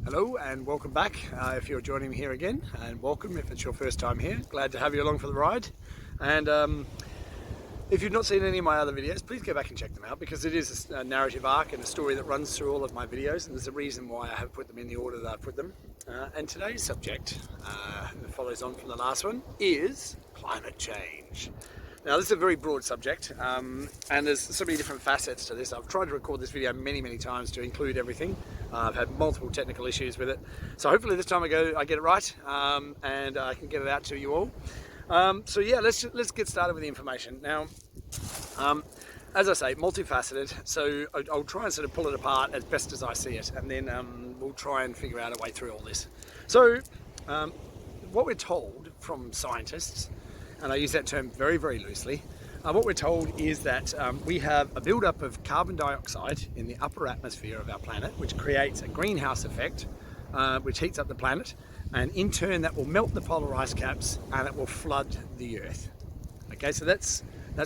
Hello and welcome back if you're joining me here again, and welcome if it's your first time here. Glad to have you along for the ride. And if you've not seen any of my other videos, please go back and check them out, because it is a narrative arc and a story that runs through all of my videos, and there's a reason why I have put them in the order that I've put them. And today's subject, that follows on from the last one, is climate change. Now this is a very broad subject, and there's so many different facets to this. I've tried to record this video many times to include everything. I've had multiple technical issues with it, so hopefully this time I get it right, and I can get it out to you all. So yeah, let's get started with the information. Now, as I say, multifaceted, so I'll try and sort of pull it apart as best as I see it, and then we'll try and figure out a way through all this. So what we're told from scientists, and I use that term very loosely, what we're told is that we have a build-up of carbon dioxide in the upper atmosphere of our planet, which creates a greenhouse effect, which heats up the planet, and in turn that will melt the polar ice caps and it will flood the Earth. Okay, so that's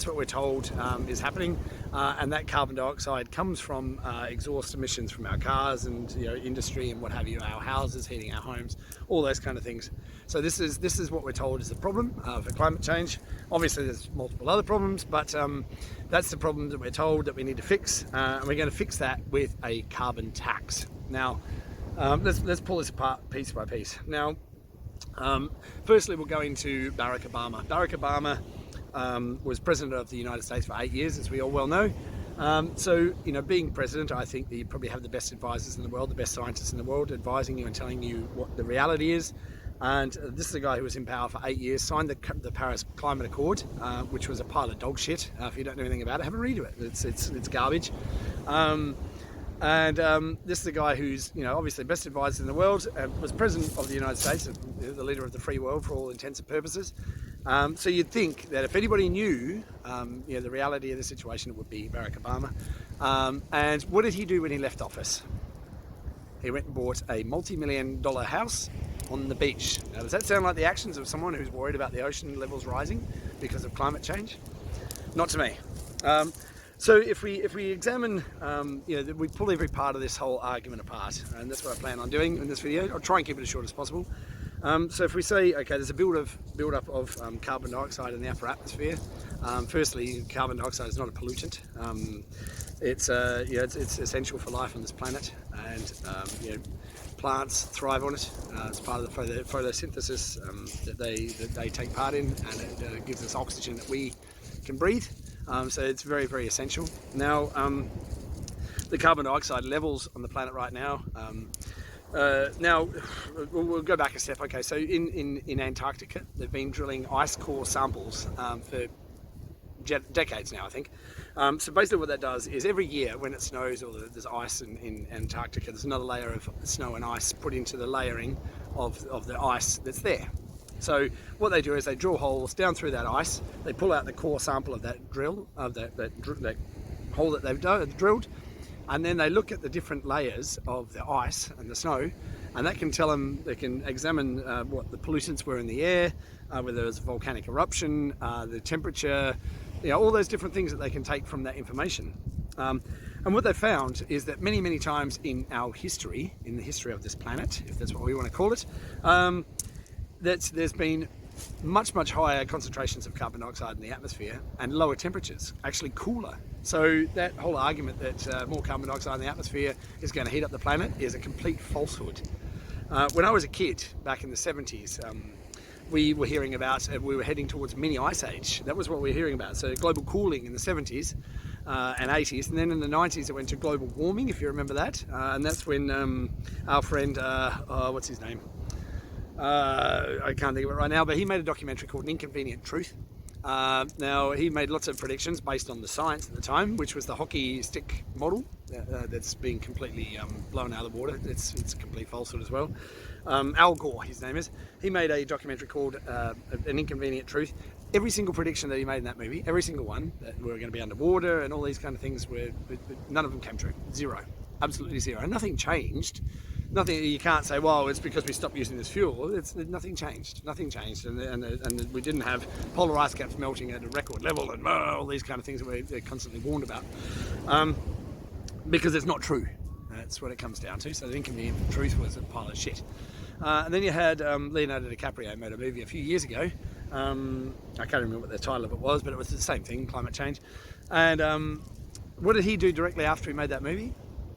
what we're told is happening, and that carbon dioxide comes from exhaust emissions from our cars and industry and what have you, our houses, heating our homes, all those kind of things. So this is what we're told is the problem for climate change. Obviously there's multiple other problems, but that's the problem that we're told that we need to fix, and we're going to fix that with a carbon tax. Now let's pull this apart piece by piece. Now firstly we'll go into Barack Obama. Barack Obama was president of the United States for 8 years, as we all well know. So, being president, I think that you probably have the best advisors in the world, the best scientists in the world, advising you and telling you what the reality is. And this is a guy who was in power for 8 years, signed the Paris Climate Accord, which was a pile of dog shit. If you don't know anything about it, have a read of it. It's garbage. This is a guy who's, obviously the best advisor in the world, was president of the United States, the leader of the free world for all intents and purposes. So you'd think that if anybody knew the reality of the situation, it would be Barack Obama. And what did he do when he left office? He went and bought a multi-million-dollar house on the beach. Now, does that sound like the actions of someone who's worried about the ocean levels rising because of climate change? Not to me. So if we examine, we pull every part of this whole argument apart, and that's what I plan on doing in this video. I'll try and keep it as short as possible. So if we say, okay, there's a build-up of carbon dioxide in the upper atmosphere. Firstly, carbon dioxide is not a pollutant. It's essential for life on this planet, and plants thrive on it. It's part of the photosynthesis that they take part in, and it gives us oxygen that we can breathe. So it's very essential. Now, the carbon dioxide levels on the planet right now. Now, we'll go back a step. Okay, so in Antarctica, they've been drilling ice core samples for decades now, I think. So basically what that does is every year when it snows or there's ice in Antarctica, there's another layer of snow and ice put into the layering of the ice that's there. So what they do is they drill holes down through that ice, they pull out the core sample of that drill, of that hole that they've drilled, and then they look at the different layers of the ice and the snow, and that can tell them, they can examine what the pollutants were in the air, whether there's volcanic eruption, the temperature, all those different things that they can take from that information. And what they found is that many times in our history, in the history of this planet, if that's what we want to call it, there's been much higher concentrations of carbon dioxide in the atmosphere and lower temperatures, actually cooler. So that whole argument that more carbon dioxide in the atmosphere is going to heat up the planet is a complete falsehood. When I was a kid back in the 70s, we were hearing about, we were heading towards mini ice age. That was what we were hearing about. So global cooling in the 70s and 80s, and then in the 90s it went to global warming, if you remember that. And that's when our friend, what's his name? I can't think of it right now, but he made a documentary called An Inconvenient Truth. Now, he made lots of predictions based on the science at the time, which was the hockey stick model that's been completely blown out of the water. It's a complete falsehood as well. Al Gore, his name is. He made a documentary called An Inconvenient Truth. Every single prediction that he made in that movie, every single one, that we were going to be underwater and all these kind of things, none of them came true. Zero. Absolutely zero. And nothing changed. Nothing. You can't say, well, it's because we stopped using this fuel. Nothing changed. Nothing changed, and we didn't have polar ice caps melting at a record level and all these kind of things that we're constantly warned about, because it's not true. That's what it comes down to. So the inconvenient truth was a pile of shit. And then you had Leonardo DiCaprio made a movie a few years ago. I can't remember what the title of it was, but it was the same thing, climate change. And what did he do directly after he made that movie?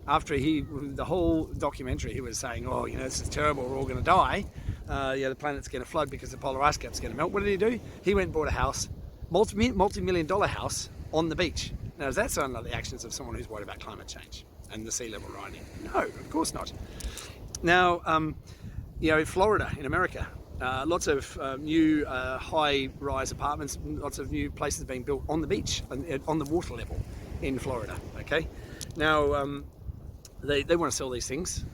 After the whole documentary, he was saying, oh, this is terrible, we're all going to die. The planet's going to flood because the polar ice cap's going to melt. What did he do? He went and bought a house, multi-million-dollar house on the beach. Now, does that sound like the actions of someone who's worried about climate change and the sea level rising? No, of course not. Now, in Florida, in America, lots of new high-rise apartments, lots of new places being built on the beach, on the water level in Florida. Okay, now they want to sell these things,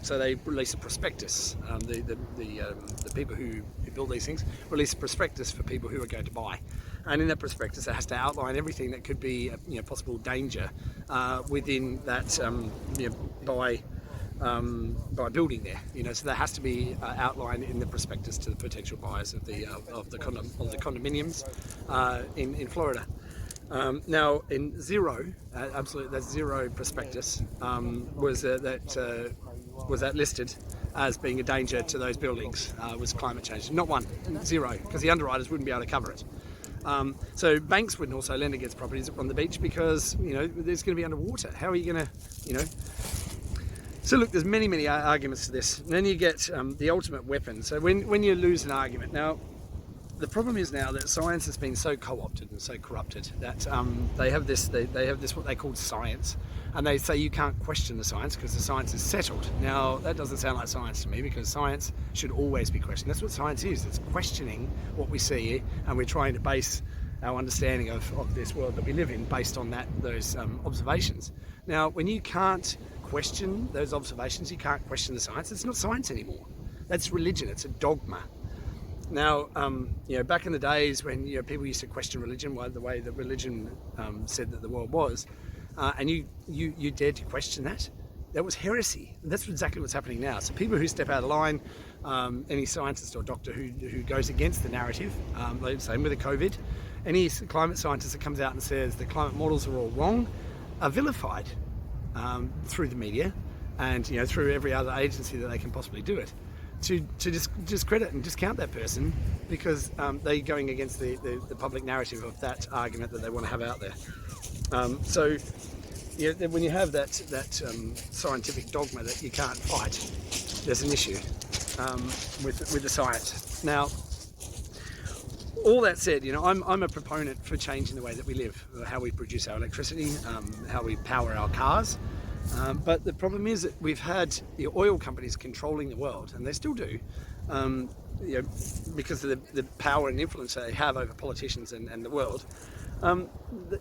so they release a prospectus. The people who build these things release a prospectus for people who are going to buy, and in that prospectus it has to outline everything that could be possible danger within that by building there, so that has to be outlined in the prospectus to the potential buyers of the condominiums in Florida. Now, in that zero prospectus was that listed as being a danger to those buildings was climate change. Not one, zero, because the underwriters wouldn't be able to cover it. So banks wouldn't also lend against properties on the beach because there's going to be underwater. How are you going to So look, there's many arguments to this. And then you get the ultimate weapon. So when you lose an argument, now the problem is now that science has been so co-opted and so corrupted that they have this what they call science, and they say you can't question the science because the science is settled. Now that doesn't sound like science to me, because science should always be questioned. That's what science is. It's questioning what we see, and we're trying to base our understanding of this world that we live in based on those observations. Now, when you can't question those observations, you can't question the science. It's not science anymore. That's religion. It's a dogma. Now, back in the days when people used to question religion, the way that religion said that the world was, and you dared to question that was heresy. And that's exactly what's happening now. So people who step out of line, any scientist or doctor who goes against the narrative, like same with the COVID, any climate scientist that comes out and says the climate models are all wrong, are vilified through the media and through every other agency that they can possibly do it, to discredit and discount that person because they're going against the public narrative of that argument that they want to have out there. So when you have that scientific dogma that you can't fight, there's an issue with the science. Now, all that said, I'm a proponent for changing the way that we live, how we produce our electricity, how we power our cars. But the problem is that we've had the oil companies controlling the world, and they still do, because of the power and influence they have over politicians and the world.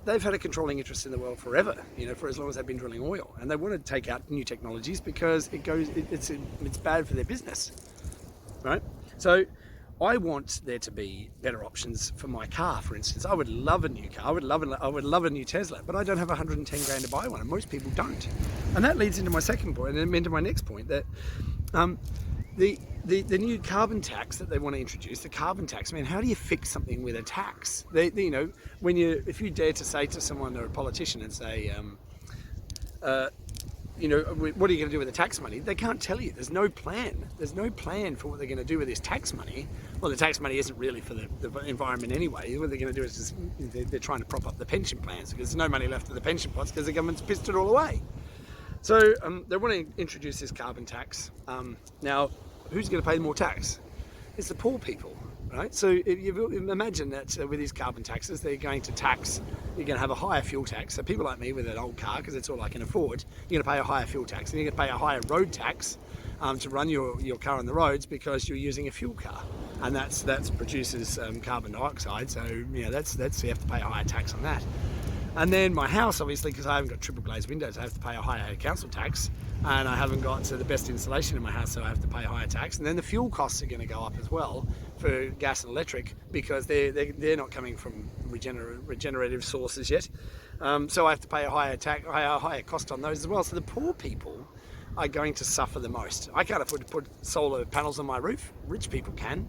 They've had a controlling interest in the world forever, for as long as they've been drilling oil, and they want to take out new technologies because it's bad for their business, right? So I want there to be better options for my car, for instance. I would love a new car. I would love a new Tesla, but I don't have 110 grand to buy one, and most people don't. And that leads into my second point, and into my next point, that the new carbon tax that they want to introduce, the carbon tax. I mean, how do you fix something with a tax? If you dare to say to someone or a politician and say, what are you going to do with the tax money? They can't tell you. There's no plan. There's no plan for what they're going to do with this tax money. Well, the tax money isn't really for the environment anyway. What they're going to do is they're trying to prop up the pension plans, because there's no money left in the pension pots because the government's pissed it all away. So they want to introduce this carbon tax. Now, who's going to pay more tax? It's the poor people, right? So if you imagine that with these carbon taxes, you're going to have a higher fuel tax. So people like me with an old car, because it's all I can afford, you're going to pay a higher fuel tax, and you're going to pay a higher road tax to run your car on the roads because you're using a fuel car, and that produces carbon dioxide. So you have to pay a higher tax on that. And then my house, obviously, because I haven't got triple glazed windows, I have to pay a higher council tax, and I haven't got the best insulation in my house, so I have to pay a higher tax. And then the fuel costs are going to go up as well for gas and electric, because they're not coming from regenerative sources yet. So I have to pay a higher cost on those as well. So the poor people are going to suffer the most. I can't afford to put solar panels on my roof. Rich people can.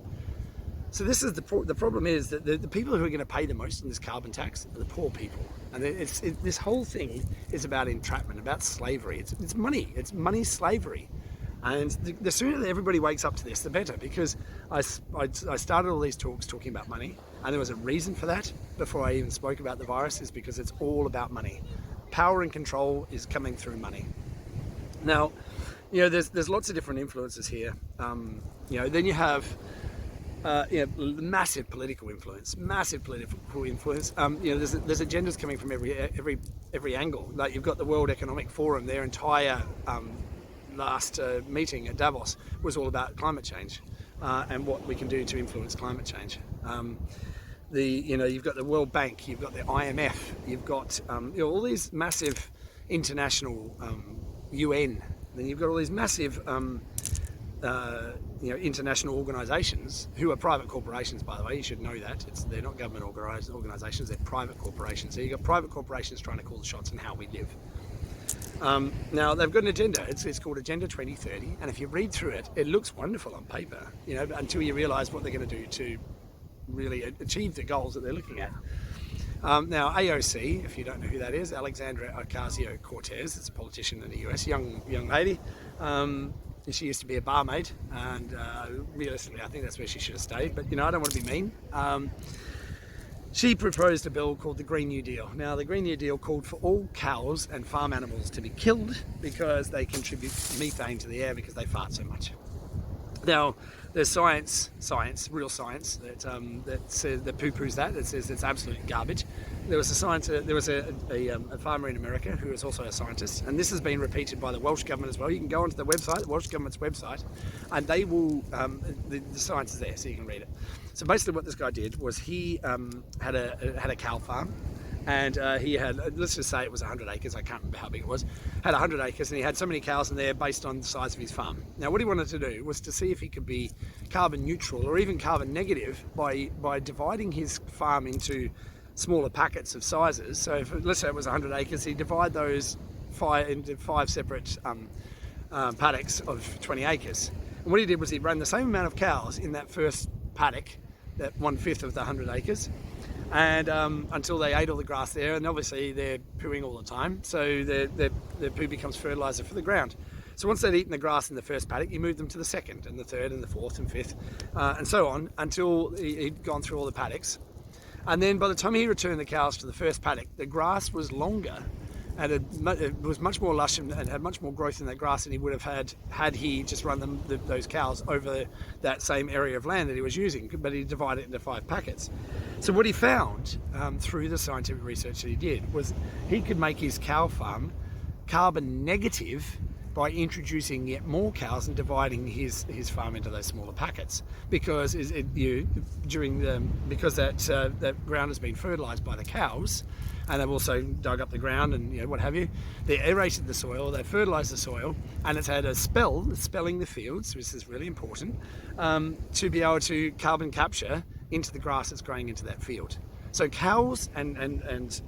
So this is the problem is that the people who are going to pay the most in this carbon tax are the poor people. And this whole thing is about entrapment, about slavery. It's money slavery. And the sooner that everybody wakes up to this, the better, because I started all these talks talking about money, and there was a reason for that before I even spoke about the virus, is because it's all about money. Power and control is coming through money. Now, there's lots of different influences here. Then you have massive political influence. There's agendas coming from every angle. Like, you've got the World Economic Forum, their entire last meeting at Davos was all about climate change and what we can do to influence climate change. You've got the World Bank, you've got the IMF, you've got all these massive international UN. Then you've got all these massive international organisations who are private corporations, by the way. You should know that. They're not government organisations, they're private corporations. So you've got private corporations trying to call the shots on how we live. Now, they've got an agenda. It's called Agenda 2030, and if you read through it, it looks wonderful on paper, until you realise what they're going to do to really achieve the goals that they're looking at. Now, AOC, if you don't know who that is, Alexandria Ocasio-Cortez, it's a politician in the US, young lady. She used to be a barmaid, and realistically, I think that's where she should have stayed. But I don't want to be mean. She proposed a bill called the Green New Deal. Now, the Green New Deal called for all cows and farm animals to be killed because they contribute methane to the air because they fart so much. Now, there's science, real science that says, that poo-poos that. It says it's absolute garbage. There was a farmer in America who was also a scientist, and this has been repeated by the Welsh government as well. You can go onto the website, the Welsh government's website, and they will. The science is there, so you can read it. So basically, what this guy did was he had a cow farm. And he had, let's just say it was 100 acres, I can't remember how big it was, had 100 acres, and he had so many cows in there based on the size of his farm. Now, what he wanted to do was to see if he could be carbon neutral or even carbon negative by dividing his farm into smaller packets of sizes. So if, let's say it was 100 acres, he'd divide those into five separate paddocks of 20 acres. And what he did was he ran the same amount of cows in that first paddock, that 1/5 of the 100 acres, and until they ate all the grass there, and obviously they're pooing all the time, so their poo becomes fertiliser for the ground. So once they'd eaten the grass in the first paddock, you move them to the second and the third and the fourth and fifth, and so on, until he'd gone through all the paddocks. And then by the time he returned the cows to the first paddock, the grass was longer, and it was much more lush and had much more growth in that grass than he would have had he just run those cows over that same area of land that he was using, but he divided it into 5 packets. So what he found through the scientific research that he did was he could make his cow farm carbon negative by introducing yet more cows and dividing his farm into those smaller packets, because because that ground has been fertilised by the cows, and they've also dug up the ground and what have you. They aerated the soil, they fertilised the soil, and it's had a spelling the fields, which is really important, to be able to carbon capture into the grass that's growing into that field. So cows and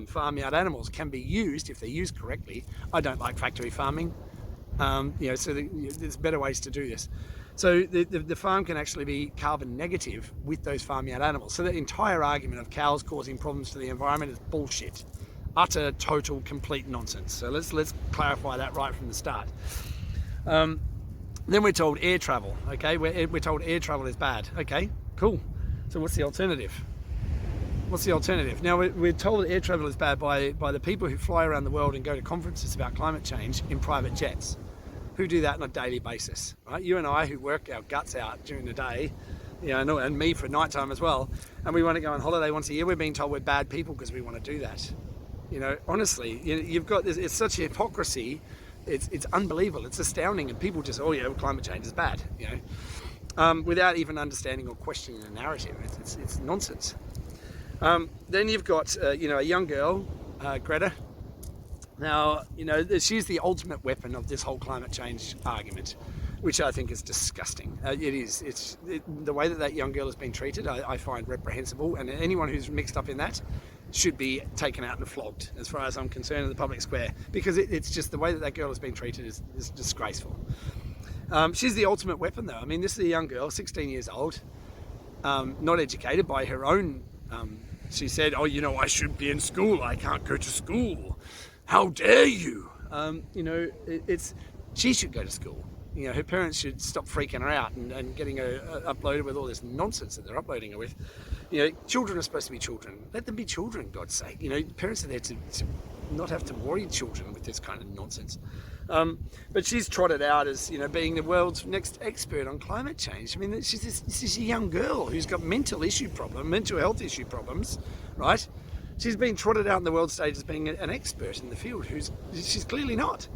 farmyard animals can be used if they're used correctly. I don't like factory farming, so there's better ways to do this. So the farm can actually be carbon negative with those farmyard animals. So the entire argument of cows causing problems to the environment is bullshit, utter, total, complete nonsense. So let's clarify that right from the start. Then we're told air travel. Okay, we're told air travel is bad. Okay, cool. So what's the alternative? What's the alternative? Now, we're told that air travel is bad by the people who fly around the world and go to conferences about climate change in private jets, who do that on a daily basis, right? You and I, who work our guts out during the day, and me for nighttime as well, and we want to go on holiday once a year, we're being told we're bad people because we want to do that. Honestly, you've got this, it's such a hypocrisy, it's unbelievable, it's astounding, and people just, climate change is bad, without even understanding or questioning the narrative. It's nonsense. Then you've got, a young girl, Greta. Now, she's the ultimate weapon of this whole climate change argument, which I think is disgusting. It is. The way that young girl has been treated, I find reprehensible, and anyone who's mixed up in that should be taken out and flogged, as far as I'm concerned, in the public square, because it's just the way that girl has been treated is disgraceful. She's the ultimate weapon, though. I mean, this is a young girl, 16 years old. not educated by her own. She said, "Oh, you know, I should be in school. I can't go to school. How dare you?" She should go to school. Her parents should stop freaking her out and getting her uploaded with all this nonsense that they're uploading her with. Children are supposed to be children. Let them be children, God's sake. Parents are there to not have to worry children with this kind of nonsense. But she's trotted out as, being the world's next expert on climate change. I mean, she's a young girl who's got mental health issue problems, right? She's been trotted out on the world stage as being an expert in the field, she's clearly not.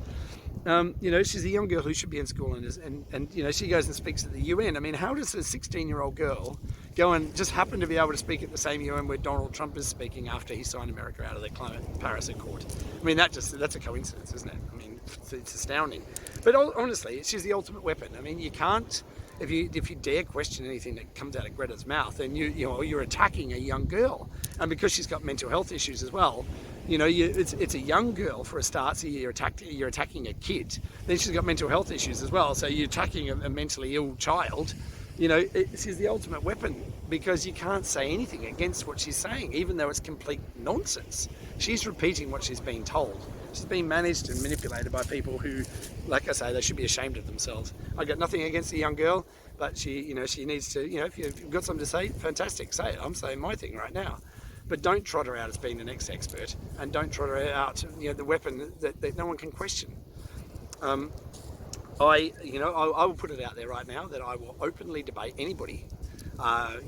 She's a young girl who should be in school and she goes and speaks at the UN. I mean, how does a 16-year-old girl go and just happen to be able to speak at the same UN where Donald Trump is speaking after he signed America out of the Paris Accord? I mean, that's a coincidence, isn't it? I mean, it's astounding. But honestly, she's the ultimate weapon. I mean, you can't, if you dare question anything that comes out of Greta's mouth, then you're attacking a young girl. And because she's got mental health issues as well, it's a young girl for a start, so you're attacking a kid. Then she's got mental health issues as well, so you're attacking a mentally ill child. She's the ultimate weapon because you can't say anything against what she's saying, even though it's complete nonsense. She's repeating what she's been told. She's being managed and manipulated by people who, like I say, they should be ashamed of themselves. I got nothing against the young girl, but she needs to, if you've got something to say, fantastic, say it. I'm saying my thing right now. But don't trot her out as being the next expert, and don't trot her out, the weapon that no one can question. I will put it out there right now that I will openly debate anybody,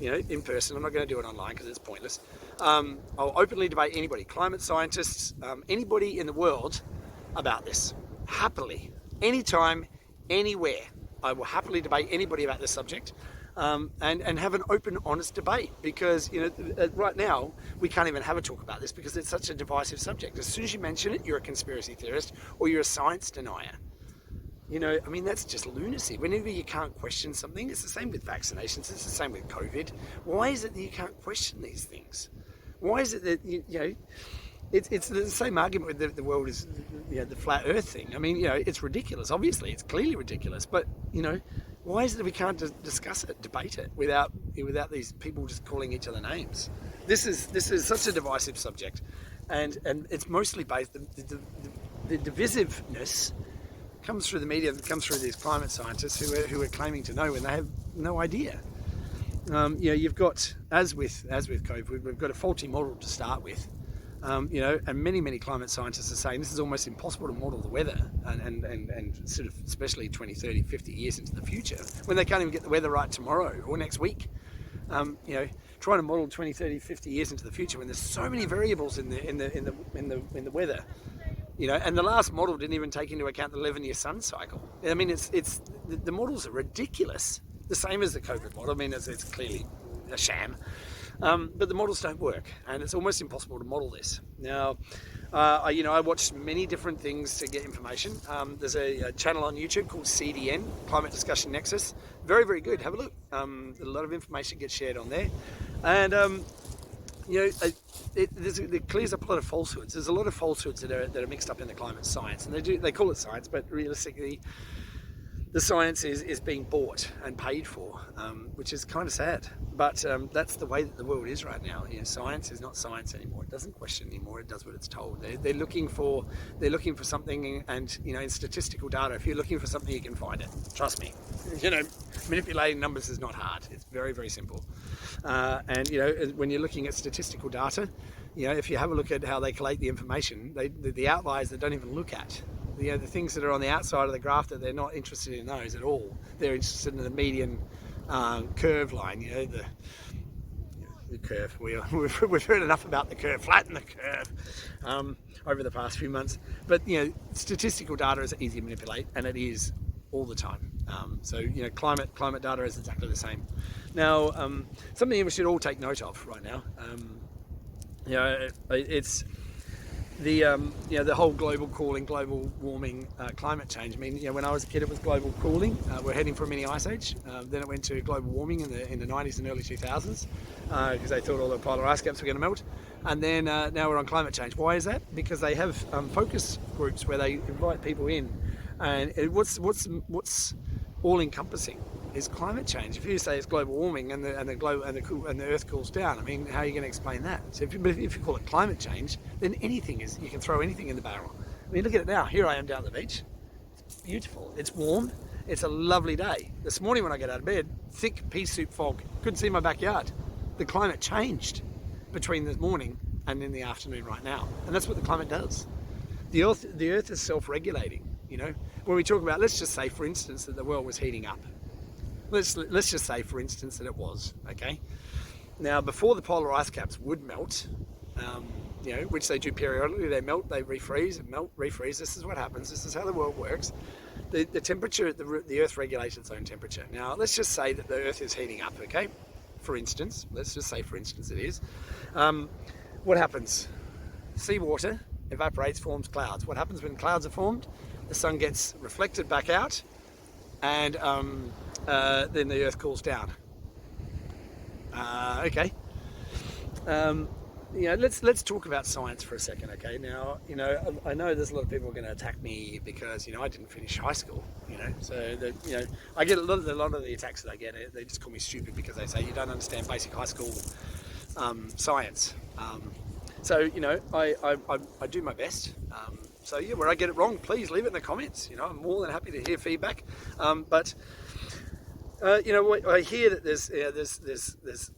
in person. I'm not going to do it online because it's pointless. I'll openly debate anybody, climate scientists, anybody in the world about this, happily, anytime, anywhere. I will happily debate anybody about this subject. And have an open, honest debate because, right now we can't even have a talk about this because it's such a divisive subject. As soon as you mention it, you're a conspiracy theorist or you're a science denier. That's just lunacy. Whenever you can't question something, it's the same with vaccinations, it's the same with COVID. Why is it that you can't question these things? Why is it that, it's the same argument with the world is, the flat earth thing. I mean, it's ridiculous. Obviously, it's clearly ridiculous, but, why is it that we can't discuss it, debate it, without these people just calling each other names? This is such a divisive subject, and it's mostly based the divisiveness comes through the media, comes through these climate scientists who are claiming to know when they have no idea. You've got as with COVID, we've got a faulty model to start with. And many climate scientists are saying this is almost impossible to model the weather and sort of especially 20, 30, 50 years into the future when they can't even get the weather right tomorrow or next week. Trying to model 20, 30, 50 years into the future when there's so many variables in the weather. And the last model didn't even take into account the 11-year sun cycle. I mean, it's the models are ridiculous. The same as the COVID model. I mean, it's clearly a sham. But the models don't work, and it's almost impossible to model this. Now, I watched many different things to get information. There's a channel on YouTube called CDN, Climate Discussion Nexus. Very, very good. Have a look. A lot of information gets shared on there. And, it clears up a lot of falsehoods. There's a lot of falsehoods that are mixed up in the climate science, and they call it science, but realistically, the science is being bought and paid for, which is kind of sad. But that's the way that the world is right now. Science is not science anymore. It doesn't question anymore. It does what it's told. They're looking for something, and in statistical data, if you're looking for something, you can find it. Trust me. Manipulating numbers is not hard. It's very, very simple. And when you're looking at statistical data, if you have a look at how they collate the information, the outliers they don't even look at. The things that are on the outside of the graph that they're not interested in those at all. They're interested in the median curve line. The curve. We've heard enough about the curve. Flatten the curve over the past few months. But statistical data is easy to manipulate, and it is all the time. So climate data is exactly the same. Now, something we should all take note of right now. It's the whole global cooling, global warming, climate change. I mean, when I was a kid, it was global cooling. We're heading for a mini ice age. Then it went to global warming in the 90s and early 2000s because they thought all the polar ice caps were going to melt. And then now we're on climate change. Why is that? Because they have focus groups where they invite people in, and what's all encompassing. is climate change. If you say it's global warming and the Earth cools down, I mean, how are you going to explain that? So if you call it climate change, then anything is, you can throw anything in the barrel. I mean, look at it now. Here I am down the beach. It's beautiful. It's warm. It's a lovely day. This morning when I get out of bed, thick pea soup fog. Couldn't see my backyard. The climate changed between this morning and in the afternoon right now, and that's what the climate does. The Earth is self-regulating. You know, when we talk about, let's just say, for instance, that the world was heating up. Let's just say, for instance, that it was. Okay. Now, before the polar ice caps would melt, you know, which they do periodically, they melt, they refreeze, and melt, refreeze. This is what happens. This is how the world works. The temperature, the Earth regulates its own temperature. Now, let's just say that the Earth is heating up. Okay. For instance, let's just say, for instance, it is. What happens? Seawater evaporates, forms clouds. What happens when clouds are formed? The sun gets reflected back out, and then the Earth cools down. Okay. You know, let's talk about science for a second. Okay. Now, you know, I know there's a lot of people going to attack me because, you know, I didn't finish high school. You know, so you know, I get a lot of the attacks that I get. They just call me stupid because they say you don't understand basic high school science. So, you know, I do my best. So yeah, where I get it wrong, please leave it in the comments. You know, I'm more than happy to hear feedback. But you know, I hear that there's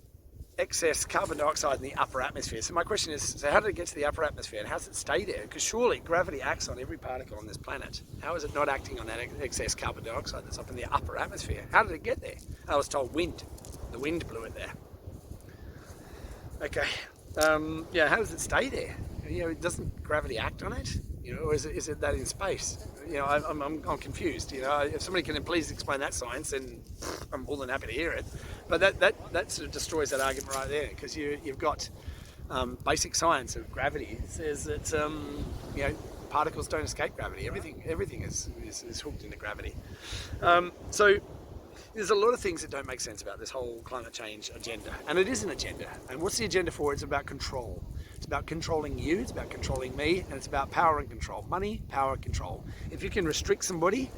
excess carbon dioxide in the upper atmosphere. So my question is, so how did it get to the upper atmosphere, and how does it stay there? Because surely gravity acts on every particle on this planet. How is it not acting on that excess carbon dioxide that's up in the upper atmosphere? How did it get there? I was told wind. The wind blew it there. Okay. Yeah, how does it stay there? You know, doesn't gravity act on it? You know, or is it that in space? You know, I'm confused. You know, if somebody can please explain that science, then I'm more than happy to hear it. But that sort of destroys that argument right there, because you've got basic science of gravity. It says that you know, particles don't escape gravity. Everything is hooked into gravity. So there's a lot of things that don't make sense about this whole climate change agenda, and it is an agenda. And what's the agenda for? It's about control. It's about controlling you, it's about controlling me, and it's about power and control. Money, power, control. If you can restrict somebody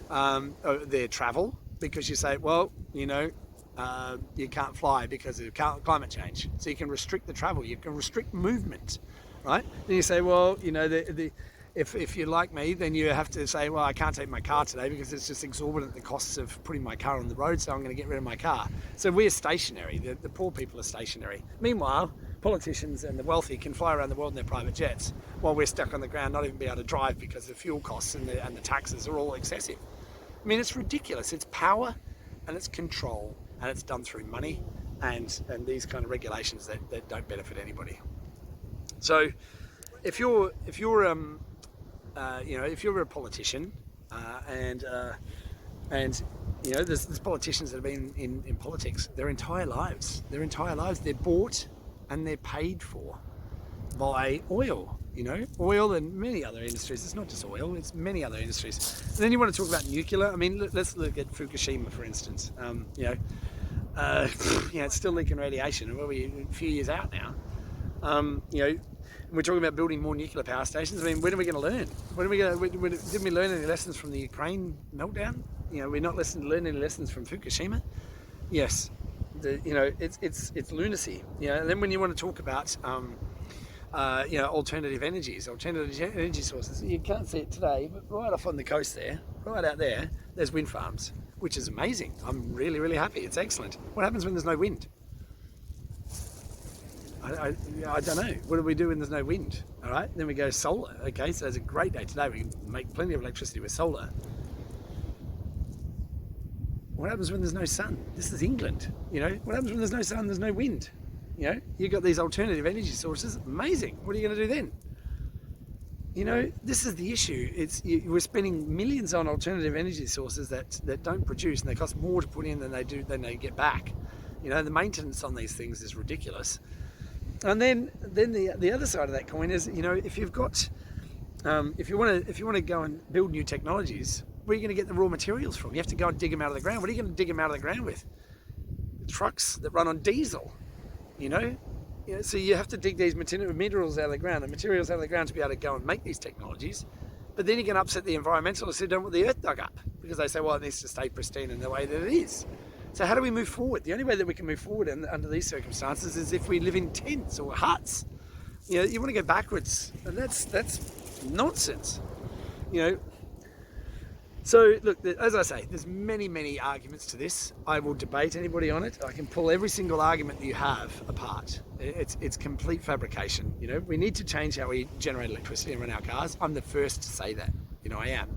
their travel because you say, well, you know, you can't fly because of climate change, so you can restrict the travel, you can restrict movement, right? Then you say, well, you know, if you're like me, then you have to say, well, I can't take my car today because it's just exorbitant, the costs of putting my car on the road, so I'm going to get rid of my car. So we're stationary. The poor people are stationary. Meanwhile, politicians and the wealthy can fly around the world in their private jets while we're stuck on the ground, not even be able to drive because the fuel costs and the taxes are all excessive. I mean, it's ridiculous. It's power and it's control, and it's done through money and these kind of regulations that don't benefit anybody. So if you're you know, if you're a politician and you know, there's politicians that have been in politics their entire lives. They're bought and they're paid for by oil. You know, oil and many other industries. It's not just oil; it's many other industries. And then you want to talk about nuclear. I mean, let's look at Fukushima, for instance. You know, you know, it's still leaking radiation. We're a few years out now. You know. We're talking about building more nuclear power stations. I mean, when are we going to learn? Didn't we learn any lessons from the Ukraine meltdown? You know, we're not learning any lessons from Fukushima. Yes, you know, it's lunacy. You know, and then when you want to talk about you know, alternative energy sources, you can't see it today, but right off on the coast there, right out there, there's wind farms, which is amazing. I'm really, really happy. It's excellent. What happens when there's no wind? I don't know. What do we do when there's no wind? All right, then we go solar. Okay, so it's a great day today. We can make plenty of electricity with solar. What happens when there's no sun? This is England. You know, what happens when there's no sun, there's no wind? You know, you've got these alternative energy sources. Amazing. What are you going to do then? You know, this is the issue. We're spending millions on alternative energy sources that don't produce, and they cost more to put in than they get back. You know, the maintenance on these things is ridiculous. And then the other side of that coin is, you know, if you've got, if you want to go and build new technologies, where are you going to get the raw materials from? You have to go and dig them out of the ground. What are you going to dig them out of the ground with? Trucks that run on diesel, you know? So you have to dig these minerals out of the ground, and materials out of the ground to be able to go and make these technologies. But then you can upset the environmentalists who don't want the earth dug up because they say, well, it needs to stay pristine in the way that it is. So how do we move forward? The only way that we can move forward under these circumstances is if we live in tents or huts. You know, you want to go backwards, and that's nonsense. You know. So look, as I say, there's many arguments to this. I will debate anybody on it. I can pull every single argument that you have apart. It's complete fabrication. You know, we need to change how we generate electricity and run our cars. I'm the first to say that. You know, I am.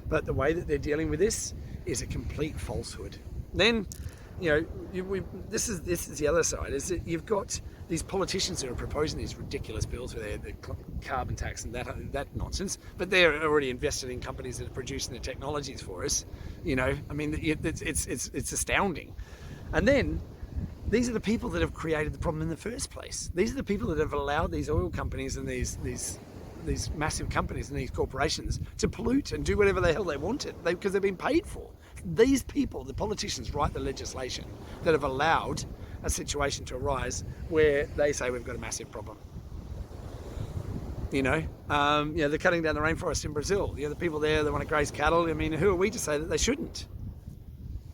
But the way that they're dealing with this is a complete falsehood. Then, you know, this is the other side. Is that you've got these politicians who are proposing these ridiculous bills with their carbon tax and that nonsense, but they're already invested in companies that are producing the technologies for us. You know, I mean, it's astounding. And then these are the people that have created the problem in the first place. These are the people that have allowed these oil companies and these massive companies and these corporations to pollute and do whatever the hell they wanted because they've been paid for. These people, the politicians, write the legislation that have allowed a situation to arise where they say we've got a massive problem. You know, they're cutting down the rainforest in Brazil. You know, the people there that want to graze cattle. I mean, who are we to say that they shouldn't?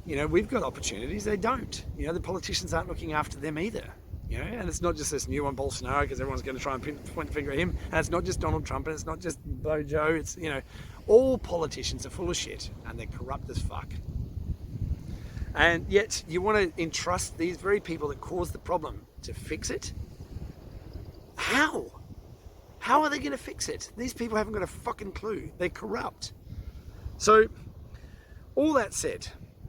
You know, we've got opportunities, they don't. You know, the politicians aren't looking after them either. You know, and it's not just this new one, Bolsonaro, because everyone's going to try and point the finger at him. And it's not just Donald Trump, and it's not just Bojo. It's, you know, all politicians are full of shit, and they're corrupt as fuck. And yet, you want to entrust these very people that caused the problem to fix it? How? How are they going to fix it? These people haven't got a fucking clue. They're corrupt. So, all that said,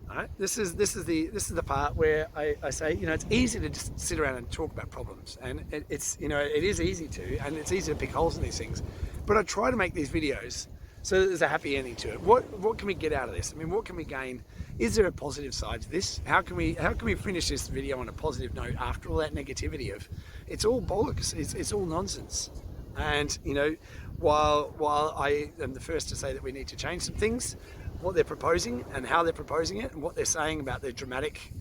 right, this is the part where I say, you know, it's easy to just sit around and talk about problems, and it's, you know, it is easy to, and it's easy to pick holes in these things. But I try to make these videos so that there's a happy ending to it. What can we get out of this? I mean, what can we gain? Is there a positive side to this? How can we finish this video on a positive note after all that negativity of it's all bollocks, it's all nonsense. And you know, while I am the first to say that we need to change some things, what they're proposing and how they're proposing it and what they're saying about the dramatic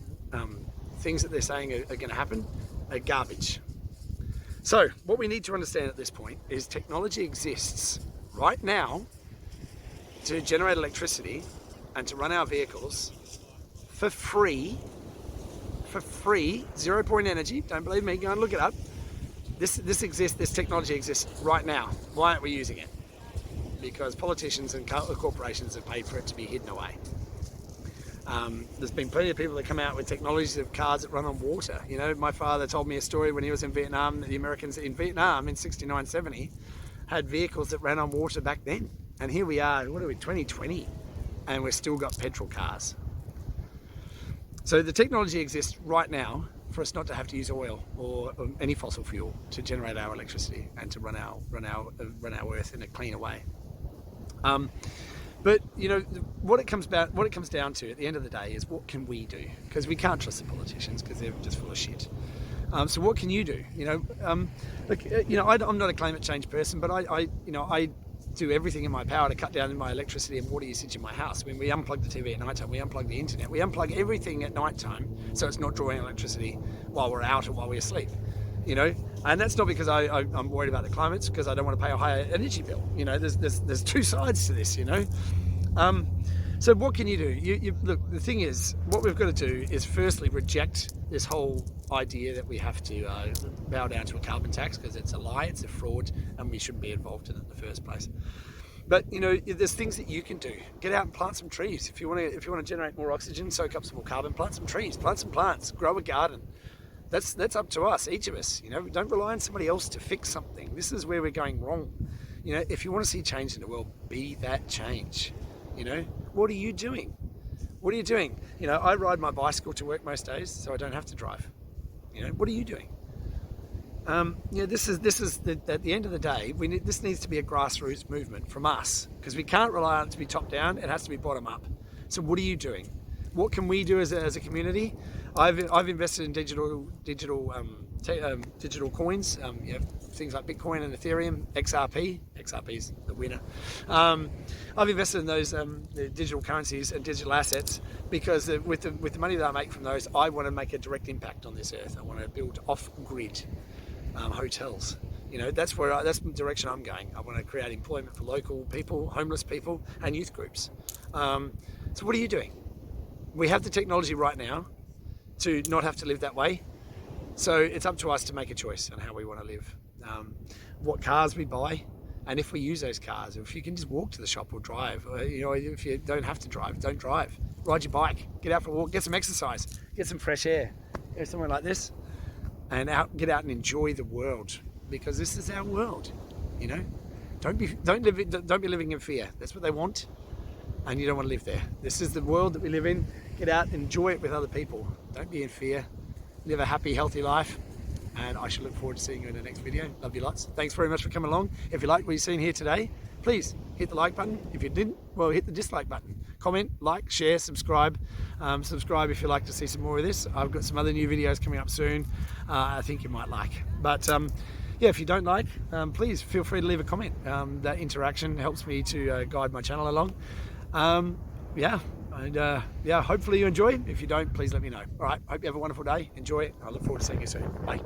things that they're saying are going to happen are garbage. So what we need to understand at this point is technology exists right now to generate electricity and to run our vehicles for free, 0 point energy. Don't believe me, go and look it up. This exists, this technology exists right now. Why aren't we using it? Because politicians and corporations have paid for it to be hidden away. There's been plenty of people that come out with technologies of cars that run on water. You know, my father told me a story when he was in Vietnam, that the Americans in Vietnam in 69, 70 had vehicles that ran on water back then. And here we are, 2020, and we've still got petrol cars. So the technology exists right now for us not to have to use oil or any fossil fuel to generate our electricity and to run our earth in a cleaner way. But you know, what it comes down to at the end of the day is what can we do? Because we can't trust the politicians because they're just full of shit. So what can you do? You know, look, you know, I'm not a climate change person, but I do everything in my power to cut down my electricity and water usage in my house. When we unplug the TV at night time, we unplug the internet, we unplug everything at night time so it's not drawing electricity while we're out or while we're asleep. You know, and that's not because I'm worried about the climate, it's because I don't want to pay a higher energy bill. You know, there's two sides to this, you know. So what can you do? Look, the thing is, what we've got to do is firstly reject this whole idea that we have to bow down to a carbon tax, because it's a lie, it's a fraud, and we shouldn't be involved in it in the first place. But you know, there's things that you can do. Get out and plant some trees. If you want to generate more oxygen, soak up some more carbon, plant some trees, plant some plants, grow a garden. That's up to us, each of us. You know, don't rely on somebody else to fix something. This is where we're going wrong. You know, if you want to see change in the world, be that change. You know, what are you doing? What are you doing? You know, I ride my bicycle to work most days, so I don't have to drive. You know, what are you doing? You know, this is at the end of the day, this needs to be a grassroots movement from us, because we can't rely on it to be top down. It has to be bottom up. So what are you doing? What can we do as a community? I've invested in digital coins, you know, things like Bitcoin and Ethereum, XRP. XRP's the winner. I've invested in those the digital currencies and digital assets because with the money that I make from those, I want to make a direct impact on this earth. I want to build off-grid hotels. That's the direction I'm going. I want to create employment for local people, homeless people, and youth groups. So what are you doing? We have the technology right now to not have to live that way. So it's up to us to make a choice on how we want to live, what cars we buy, and if we use those cars. If you can just walk to the shop or drive, if you don't have to drive, don't drive. Ride your bike, get out for a walk, get some exercise, get some fresh air, somewhere like this, and get out and enjoy the world, because this is our world. Don't be living in fear. That's what they want, and you don't want to live there. This is the world that we live in. Get out and enjoy it with other people. Don't be in fear. Live a happy, healthy life, and I shall look forward to seeing you in the next video. Love you lots. Thanks very much for coming along. If you like what you've seen here today, please hit the like button. If you didn't, well, hit the dislike button. Comment, like, share, subscribe. Subscribe if you like to see some more of this. I've got some other new videos coming up soon. I think you might like. But yeah, if you don't like, please feel free to leave a comment. That interaction helps me to guide my channel along. Hopefully you enjoy. If you don't, please let me know. All right, hope you have a wonderful day. Enjoy it. I look forward to seeing you soon. Bye.